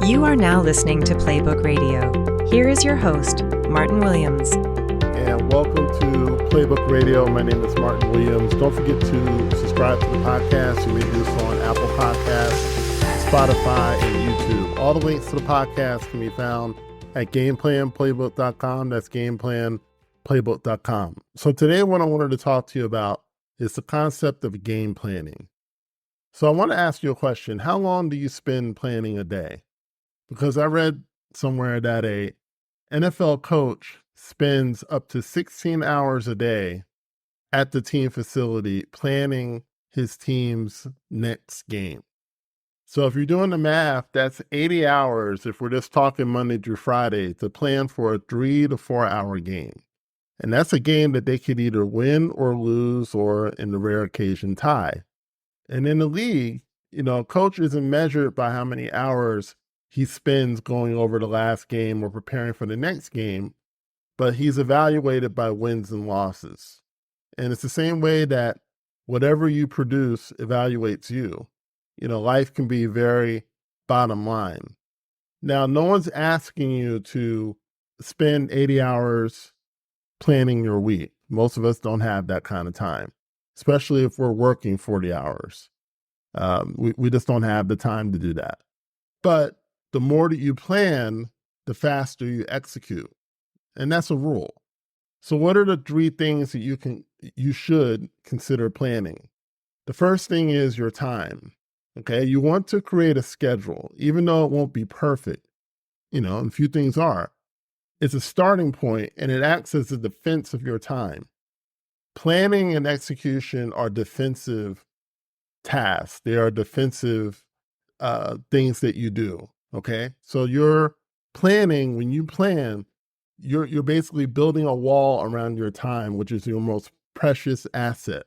You are now listening to Playbook Radio. Here is your host, Martin Williams. And welcome to Playbook Radio. My name is Martin Williams. Don't forget to subscribe to the podcast. You may do so on Apple Podcasts, Spotify, and YouTube. All the links to the podcast can be found at gameplanplaybook.com. That's gameplanplaybook.com. So today what I wanted to talk to you about is the concept of game planning. So I want to ask you a question. How long do you spend planning a day? Because I read somewhere that a NFL coach spends up to 16 hours a day at the team facility planning his team's next game. So if you're doing the math, that's 80 hours, if we're just talking Monday through Friday, to plan for a 3 to 4 hour game. And that's a game that they could either win or lose, or in the rare occasion, tie. And in the league, a coach isn't measured by how many hours he spends going over the last game or preparing for the next game, but he's evaluated by wins and losses. And it's the same way that whatever you produce evaluates you. Life can be very bottom line. Now, no one's asking you to spend 80 hours planning your week. Most of us don't have that kind of time, especially if we're working 40 hours. We just don't have the time to do that. But the more that you plan, the faster you execute. And that's a rule. So what are the 3 things that you should consider planning? The first thing is your time. Okay, you want to create a schedule, even though it won't be perfect. And a few things are. It's a starting point, and it acts as a defense of your time. Planning and execution are defensive tasks. They are defensive things that you do. Okay, so you're planning. When you plan, you're basically building a wall around your time, which is your most precious asset.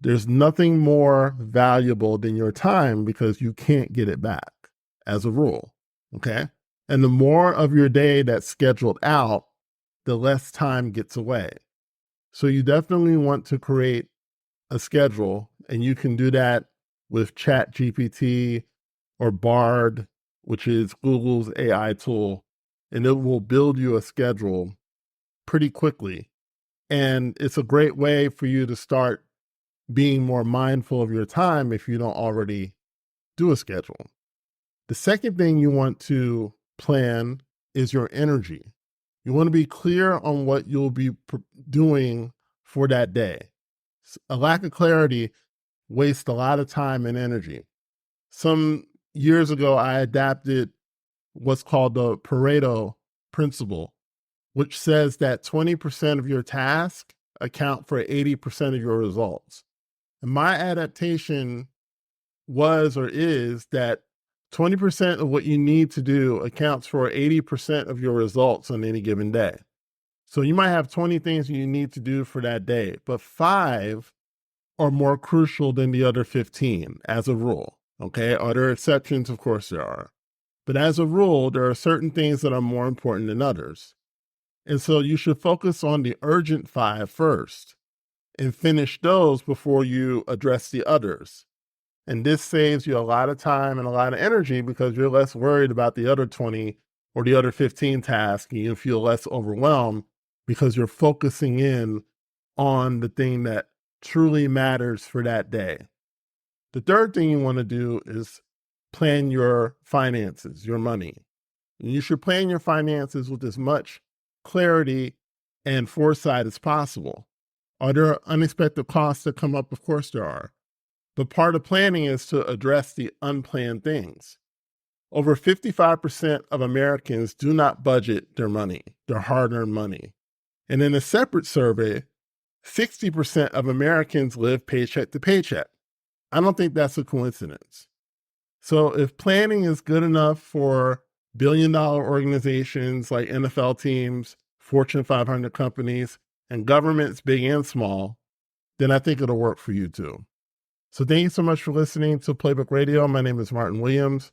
There's nothing more valuable than your time because you can't get it back as a rule. Okay, and the more of your day that's scheduled out, the less time gets away. So you definitely want to create a schedule, and you can do that with ChatGPT or Bard, which is Google's AI tool, and it will build you a schedule pretty quickly. And it's a great way for you to start being more mindful of your time if you don't already do a schedule. The second thing you want to plan is your energy. You want to be clear on what you'll be doing for that day. A lack of clarity wastes a lot of time and energy. Some years ago, I adapted what's called the Pareto principle, which says that 20% of your tasks account for 80% of your results. And my adaptation was or is that 20% of what you need to do accounts for 80% of your results on any given day. So you might have 20 things you need to do for that day, but 5 are more crucial than the other 15 as a rule. Okay, are there exceptions? Of course there are. But as a rule, there are certain things that are more important than others. And so you should focus on the urgent 5 first and finish those before you address the others. And this saves you a lot of time and a lot of energy because you're less worried about the other 20 or the other 15 tasks, and you feel less overwhelmed because you're focusing in on the thing that truly matters for that day. The third thing you want to do is plan your finances, your money. And you should plan your finances with as much clarity and foresight as possible. Are there unexpected costs that come up? Of course there are. But part of planning is to address the unplanned things. Over 55% of Americans do not budget their money, their hard-earned money. And in a separate survey, 60% of Americans live paycheck to paycheck. I don't think that's a coincidence. So if planning is good enough for billion-dollar organizations like NFL teams, Fortune 500 companies, and governments big and small, then I think it'll work for you too. So thank you so much for listening to Playbook Radio. My name is Martin Williams.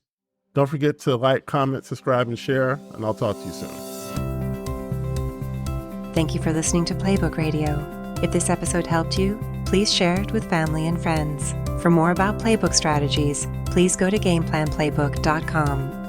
Don't forget to like, comment, subscribe, and share, and I'll talk to you soon. Thank you for listening to Playbook Radio. If this episode helped you, please share it with family and friends. For more about Playbook strategies, please go to gameplanplaybook.com.